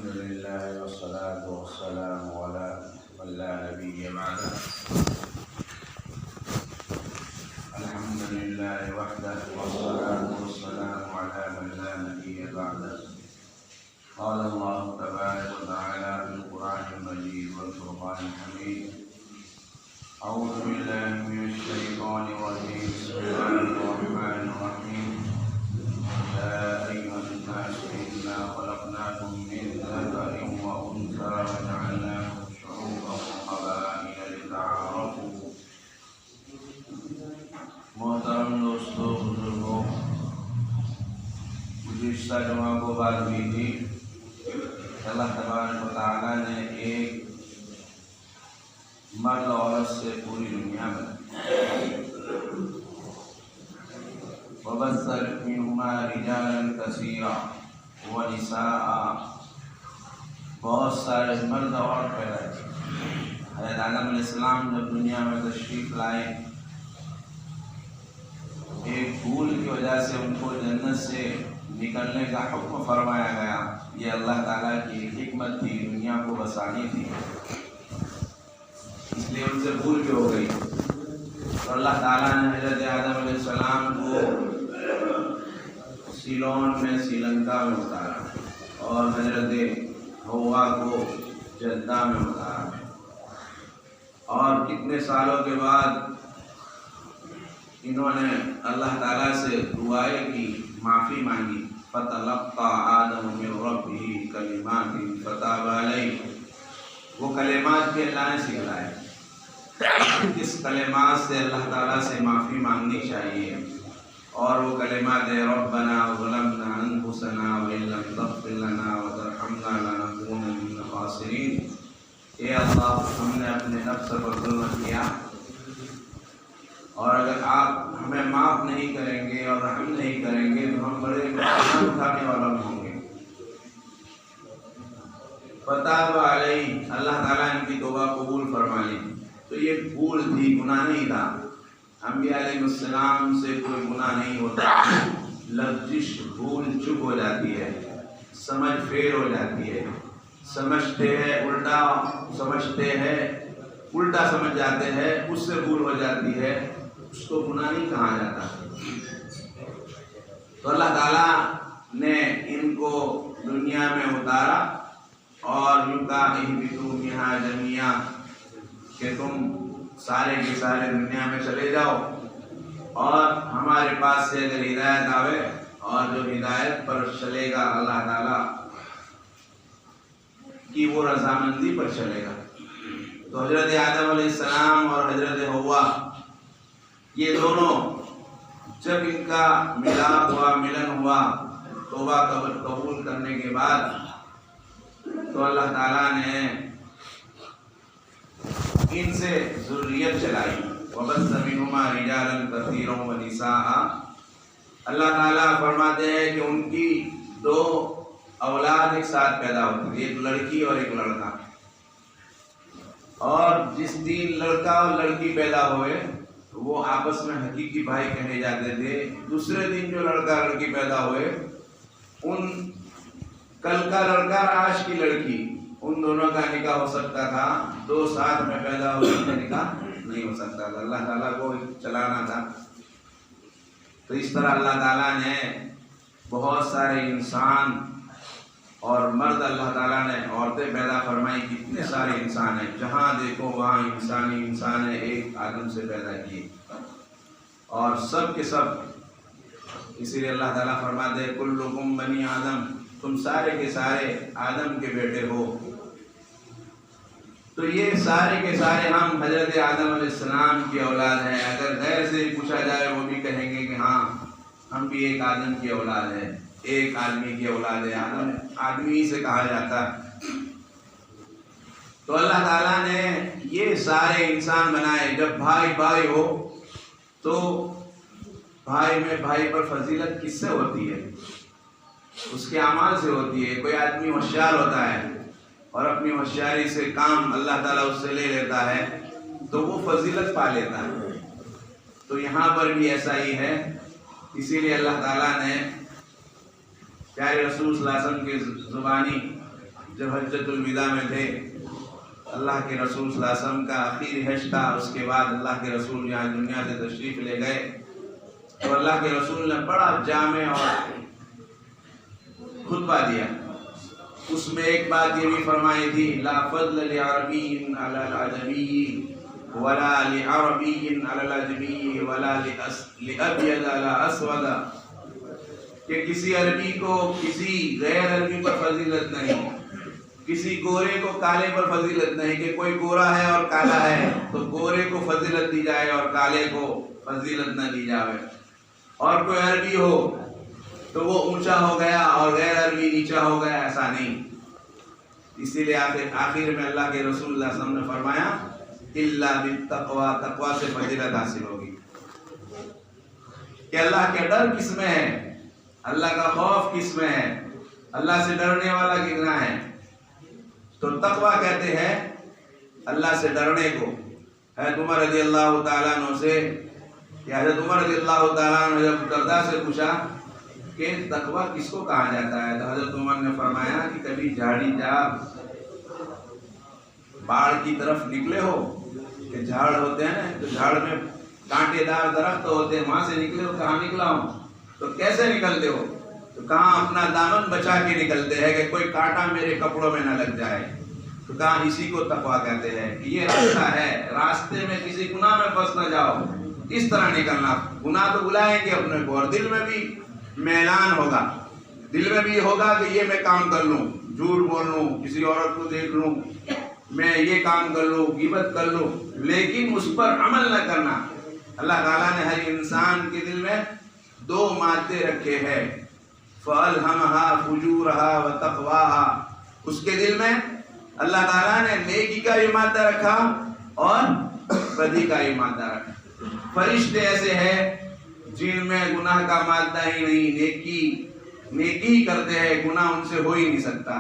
الحمد لله والصلاة والسلام على من لا نبي بعده. الحمد لله وحده والصلاة والسلام على من لا نبي بعده. قال الله تبارك وتعالى في القرآن المجيد والفرقان الحميد: أعوذ بالله من الشيطان الرجيم. بسم الله الرحمن الرحيم. يا أيها الناس إنا خلقناكم من ذكر وأنثى وجعلناكم شعوبا وقبائل لتعارفوا. محترم دوستوں، بزرگوں، گزشتہ جمعہ کو بات ہوئی تھی اللہ تبارک و تعالیٰ نے ایک مرد عورت سے پوری دنیا بنائی. وَبَثَّ مِنْهُمَا رِجَالًا كَثِيرًا وَنِسَاءً. بہت سارے مرد اور پیدا کیے. حضرت آدم علیہ السلام جب دنیا میں تشریف لائے، ایک بھول کی وجہ سے ان کو جنت سے نکلنے کا حکم فرمایا گیا. یہ اللہ تعالیٰ کی حکمت تھی، دنیا کو بسانی تھی، اس لیے ان سے بھول بھی ہو گئی. تو اللہ تعالیٰ نے حضرت آدم علیہ السلام کو سیلون میں سری لنکا میں اتارا اور حضرت حوا کو جدہ میں اتارا. اور کتنے سالوں کے بعد انہوں نے اللہ تعالیٰ سے دعائیں کی، معافی مانگی. فَتَلَقَّىٰ آدَمُ مِن رَّبِّهِ كَلِمَاتٍ فَتَابَ عَلَيْهِ. وہ کلمات کے اللہ نے سکھلائے. اس کلمات سے اللہ تعالیٰ سے معافی مانگنی چاہیے، اور وہ کلمات ربنا ظلمنا انفسنا وان لم تغفر لنا وترحمنا لنكونن من الخاسرین. اے اللہ، ہم نے اپنے نفس پر ظلم کیا، اور اگر آپ ہمیں معاف نہیں کریں گے اور رحم نہیں کریں گے تو ہم بڑے نقصان اٹھانے والا ہوں گے. فتاب علیہ، اللہ تعالیٰ ان کی توبہ قبول فرما لی. تو یہ بھول تھی، گناہ نہیں تھا. انبیاء علیہ السلام سے کوئی گناہ نہیں ہوتا. لفظش بھول چپ ہو جاتی ہے، سمجھ پھیر ہو جاتی ہے، سمجھتے ہیں الٹا سمجھ جاتے ہیں، اس سے بھول ہو جاتی ہے، اس کو گناہ نہیں کہا جاتا. تو اللہ تعالیٰ نے ان کو دنیا میں اتارا اور یوں کہا اہبطوا منہا جمیعا، کہ تم سارے کے سارے دنیا میں چلے جاؤ، اور ہمارے پاس سے اگر ہدایت آوے، اور جو ہدایت پر چلے گا اللہ تعالیٰ کی وہ رضامندی پر چلے گا. تو حضرت آدم علیہ السلام اور حضرت حوا، یہ دونوں جب ان کا ملن ہوا توبہ قبول کرنے کے بعد، تو اللہ تعالیٰ نے ان سے ذریت چلائی. وَبَثَّ مِنْهُمَا رِجَالًا كَثِيرًا وَنِسَاءً. اللہ تعالیٰ فرماتے ہیں کہ ان کی دو اولاد ایک ساتھ پیدا ہوتی تھی، ایک لڑکی اور ایک لڑکا. اور جس دن لڑکا اور لڑکی پیدا ہوئے وہ آپس میں حقیقی بھائی کہے جاتے تھے. دوسرے دن جو لڑکا لڑکی پیدا ہوئے، کل کا لڑکا اور آج کی لڑکی، ان دونوں کا نکاح ہو سکتا تھا. دو ساتھ میں پیدا ہوئے ان کا نکاح نہیں ہو سکتا تھا. اللہ تعالیٰ کو چلانا تھا. تو اس طرح اللہ تعالیٰ نے بہت سارے انسان اور مرد، اللہ تعالیٰ نے عورتیں پیدا فرمائی. کتنے سارے انسان ہیں، جہاں دیکھو وہاں انسان ہے. ایک آدم سے پیدا کیے، اور سب کے سب. اسی لیے اللہ تعالیٰ فرماتے ہیں کلکم بنی آدم، تم سارے کے سارے آدم کے بیٹے ہو. تو یہ سارے کے سارے ہم حضرت آدم علیہ السلام کی اولاد ہیں. اگر غیر سے پوچھا جائے وہ بھی کہیں گے کہ ہاں ہم بھی ایک آدم کی اولاد ہیں، ایک آدمی کی اولاد ہے. آدم آدمی ہی سے کہا جاتا ہے. تو اللہ تعالیٰ نے یہ سارے انسان بنائے. جب بھائی ہو تو بھائی پر فضیلت کس سے ہوتی ہے؟ اس کے اعمال سے ہوتی ہے. کوئی آدمی ہوشیار ہوتا ہے اور اپنی ہوشیاری سے کام اللہ تعالیٰ اس سے لے لیتا ہے تو وہ فضیلت پا لیتا ہے. تو یہاں پر بھی ایسا ہی ہے. اسی لیے اللہ تعالیٰ نے پیارے رسول صلی اللہ علیہ وسلم کے زبانی جب حجۃ الوداع میں تھے، اللہ کے رسول صلی اللہ علیہ وسلم کا آخری حج تھا، اس کے بعد اللہ کے رسول یہاں دنیا سے تشریف لے گئے، تو اللہ کے رسول نے بڑا جامع اور خطبہ دیا۔ اس میں ایک بات یہ بھی فرمائی تھی، لا فضل لعربی علی العجمی ولا لعربی علی العجمی ولا لابیض علی اسود، کہ کسی عربی کو کسی غیر عربی پر فضیلت نہیں، کسی گورے کو کالے پر فضیلت نہیں، کہ کوئی گورا ہے اور کالا ہے تو گورے کو فضیلت دی جائے اور کالے کو فضیلت نہ دی جائے، اور کوئی عربی ہو تو وہ اونچا ہو گیا اور غیر عربی نیچا ہو گیا، ایسا نہیں۔ اسی لیے آخر میں اللہ کے رسول اللہ صلی اللہ علیہ وسلم نے فرمایا الا بالتقوی، تقوی سے فضیلت حاصل ہوگی، کہ اللہ کے ڈر کس میں ہے، اللہ کا خوف کس میں ہے، اللہ سے ڈرنے والا کتنا ہے۔ تو تقوی کہتے ہیں اللہ سے ڈرنے کو۔ حضرت عمر رضی اللہ تعالیٰ عنہ سے، کہ حضرت عمر رضی اللہ تعالیٰ عنہ جب درداء سے پوچھا کہ تقوی کس کو کہا جاتا ہے، تو حضرت عمر نے فرمایا کہ کبھی جھاڑی جاب باڑ کی طرف نکلے ہو، کہ جھاڑ ہوتے ہیں نا، تو جھاڑ میں کانٹے دار درخت ہوتے ہیں، وہاں سے نکلے ہو، کہاں نکلا ہوں، تو کیسے نکلتے ہو، تو کہاں اپنا دامن بچا کے نکلتے ہیں کہ کوئی کانٹا میرے کپڑوں میں نہ لگ جائے، تو کہاں اسی کو تقویٰ کہتے ہیں، کہ یہ راستہ ہے، راستے میں کسی گناہ میں پھنس نہ جاؤ، اس طرح نکلنا۔ گناہ تو بلائیں گے اپنے کو، اور دل میں بھی میلان ہوگا، دل میں بھی ہوگا کہ یہ میں کام کر لوں، جھوٹ بول لوں، کسی عورت کو دیکھ لوں، میں یہ کام کر لوں، غیبت کر لوں، لیکن اس پر عمل نہ کرنا۔ اللہ تعالیٰ نے ہر انسان کے دل میں دو مادے رکھے ہیں، فَأَلْهَمَهَا فُجُورَهَا وَتَقْوَاهَا، اس کے دل میں اللہ تعالیٰ نے نیکی کا بھی مادہ رکھا اور بدی کا بھی مادہ رکھا۔ فرشتے ایسے ہیں جن میں گناہ کا مادہ ہی نہیں، نیکی ہی کرتے ہیں، گناہ ان سے ہو ہی نہیں سکتا۔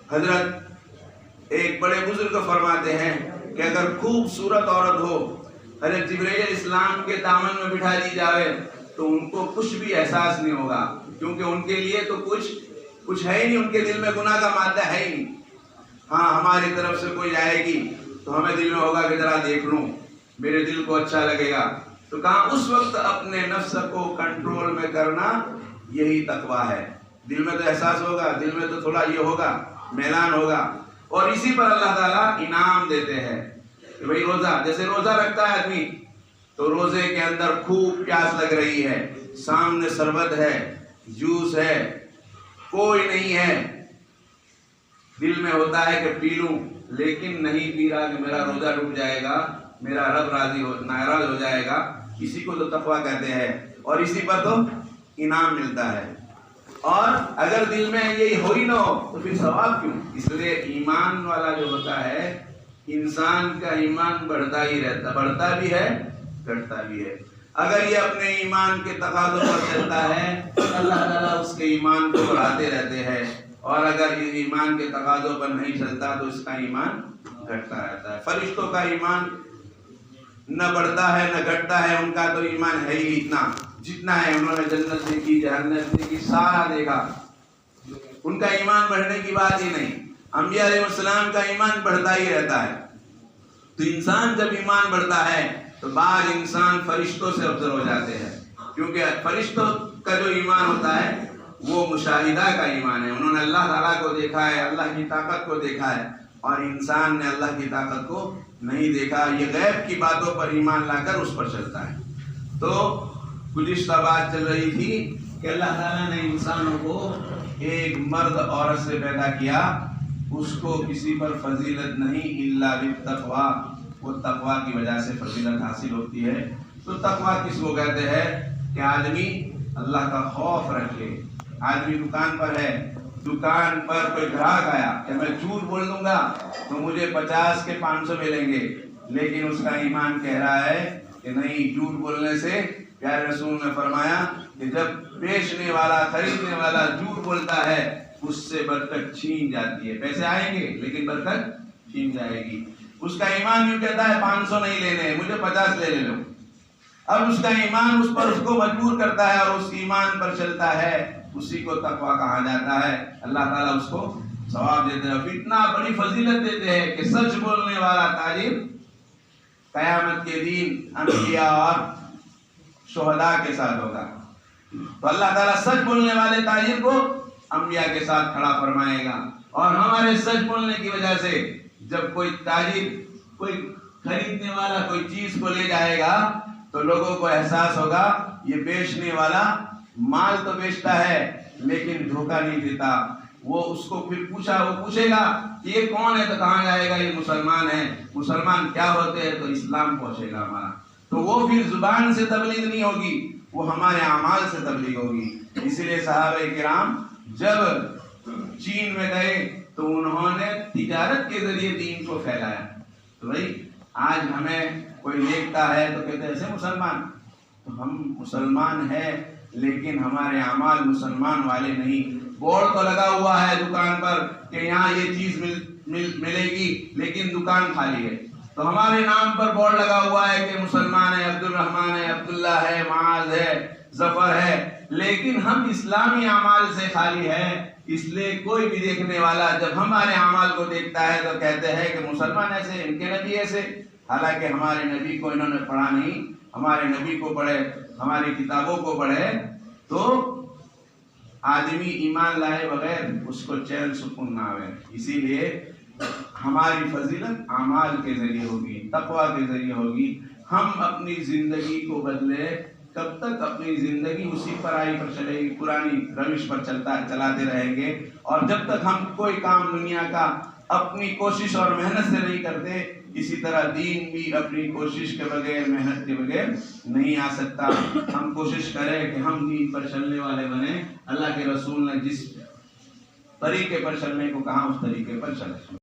حضرت ایک بڑے بزرگ فرماتے ہیں کہ اگر خوبصورت عورت ہو، حضرت جبرائیل علیہ السلام کے دامن میں بٹھا دی جائے تو ان کو کچھ بھی احساس نہیں ہوگا، کیونکہ ان کے لیے تو کچھ ہے ہی نہیں، ان کے دل میں گناہ کا مادہ ہے ہی نہیں۔ ہاں ہماری طرف سے کوئی آئے گی تو ہمیں دل میں ہوگا کہ ذرا دیکھ لوں، میرے دل کو اچھا لگے گا، تو کہاں اس وقت اپنے نفس کو کنٹرول میں کرنا یہی تقویٰ ہے۔ دل میں تو احساس ہوگا، دل میں تو تھوڑا یہ ہوگا، میلان ہوگا، اور اسی پر اللہ تعالیٰ انعام دیتے ہیں کہ بھئی روزہ، جیسے روزہ رکھتا ہے آدمی تو روزے کے اندر خوب پیاس لگ رہی ہے، سامنے شربت ہے، جوس ہے، کوئی نہیں ہے، دل میں ہوتا ہے کہ پی لوں، لیکن نہیں پی رہا کہ میرا روزہ ٹوٹ جائے گا، میرا رب ناراض ہو جائے گا، اسی کو تو تقویٰ کہتے ہیں، اور اسی پر تو انعام ملتا ہے۔ اور اگر دل میں یہ ہو ہی نہ ہو تو پھر ثواب کیوں؟ اس لیے ایمان والا جو ہوتا ہے، انسان کا ایمان بڑھتا ہی رہتا، بڑھتا بھی ہے، گھٹتا بھی ہے۔ اگر یہ اپنے ایمان کے تقاضوں پر چلتا ہے اللہ تعالیٰ اس کے ایمان کو بڑھاتے رہتے ہیں، اور اگر یہ ایمان کے تقاضوں پر نہیں چلتا تو اس کا ایمان گھٹتا رہتا ہے۔ فرشتوں کا ایمان نہ بڑھتا ہے نہ گھٹتا ہے، ان کا تو ایمان ہے ہی اتنا جتنا ہے، انہوں نے جنت دیکھی، جہنم دیکھی، سارا دیکھا، ان کا ایمان بڑھنے کی بات ہی نہیں۔ انبیاء علیہ السلام کا ایمان بڑھتا ہی رہتا ہے۔ تو انسان جب ایمان بڑھتا ہے تو بعض انسان فرشتوں سے افضل ہو جاتے ہیں، کیونکہ فرشتوں کا جو ایمان ہوتا ہے وہ مشاہدہ کا ایمان ہے، انہوں نے اللہ تعالیٰ کو دیکھا ہے، اللہ کی طاقت کو دیکھا ہے، اور انسان نے اللہ کی طاقت کو نہیں دیکھا، یہ غیب کی باتوں پر ایمان لا کر اس پر چلتا ہے۔ تو گزشتہ بات چل رہی تھی کہ اللہ تعالیٰ نے انسانوں کو ایک مرد عورت سے پیدا کیا، اس کو کسی پر فضیلت نہیں الا بالتقویٰ، وہ تقویٰ کی وجہ سے فضیلت حاصل ہوتی ہے۔ تو تقویٰ کس کو کہتے ہیں؟ کہ آدمی اللہ کا خوف رکھے۔ آدمی دکان پر ہے، دکان پر کوئی گراہک آیا کہ میں جھوٹ بول دوں گا تو مجھے 50 کے 500 ملیں گے، لیکن اس کا ایمان کہہ رہا ہے کہ نہیں، جھوٹ بولنے سے پیارے رسول نے فرمایا کہ جب بیچنے والا خریدنے والا جھوٹ بولتا ہے اس سے برکت چھین جاتی ہے، پیسے آئیں گے لیکن برکت چھین جائے گی۔ اس کا ایمان یوں کہتا ہے 500 نہیں لینے، مجھے 50 لے لو۔ اب اس کا ایمان اس پر اس کو مجبور کرتا ہے اور اس ایمان پر چلتا ہے، اسی کو تقویٰ کہا جاتا ہے. اللہ تعالیٰ اس کو ثواب دیتے ہیں. اتنا بڑی فضیلت دیتے ہیں کہ سچ بولنے والا تاجر قیامت کے دن انبیاء اور شہداء کے ساتھ ہوگا. تو اللہ تعالیٰ سچ بولنے والے تاجر کو انبیاء کے ساتھ کھڑا فرمائے گا. اور ہمارے سچ بولنے کی وجہ سے جب کوئی تاجر کوئی خریدنے والا کوئی چیز کو لے جائے گا تو لوگوں کو احساس ہوگا یہ بیچنے والا مال تو بیچتا ہے لیکن دھوکہ نہیں دیتا. وہ اس کو پھر وہ پوچھے گا کہ یہ کون ہے تو کہاں جائے گا یہ مسلمان ہے. مسلمان کیا ہوتے ہیں تو اسلام پہنچے گا ہمارا. تو وہ پھر زبان سے تبلیغ نہیں ہوگی, وہ ہمارے اعمال سے تبلیغ ہوگی. اسی لیے صحابہ کرام جب چین میں گئے تو انہوں نے تجارت کے ذریعے دین کو پھیلایا. تو بھائی آج ہمیں کوئی دیکھتا ہے تو کہتے ہیں ایسے مسلمان. تو ہم مسلمان ہیں لیکن ہمارے اعمال مسلمان والے نہیں. بورڈ تو لگا ہوا ہے دکان پر کہ یہاں یہ چیز ملے گی لیکن دکان خالی ہے. تو ہمارے نام پر بورڈ لگا ہوا ہے کہ مسلمان ہے, عبد الرحمن ہے, عبداللہ ہے, معاذ ہے, ظفر ہے, لیکن ہم اسلامی اعمال سے خالی ہیں. اس لیے کوئی بھی دیکھنے والا جب ہمارے اعمال کو دیکھتا ہے تو کہتے ہیں کہ مسلمان ایسے, ان کے نبی ایسے. حالانکہ ہمارے نبی کو انہوں نے پڑھا نہیں. ہمارے نبی کو پڑھے, ہماری کتابوں کو پڑھے تو آدمی ایمان لائے بغیر اس کو چین سکون نہ آئے. اسی لیے ہماری فضیلت اعمال کے ذریعے ہوگی, تقویٰ کے ذریعے ہوگی. ہم اپنی زندگی کو بدلے کب تک اپنی زندگی اسی پرائی پر چلے گی, پرانی روش پر چلاتے رہیں گے. اور جب تک ہم کوئی کام دنیا کا اپنی کوشش اور محنت سے نہیں کرتے, اسی طرح دین بھی اپنی کوشش کے بغیر, محنت کے بغیر نہیں آ سکتا. ہم کوشش کریں کہ ہم دین پر چلنے والے بنیں. اللہ کے رسول نے جس طریقے پر چلنے کو کہا اس طریقے پر چلیں.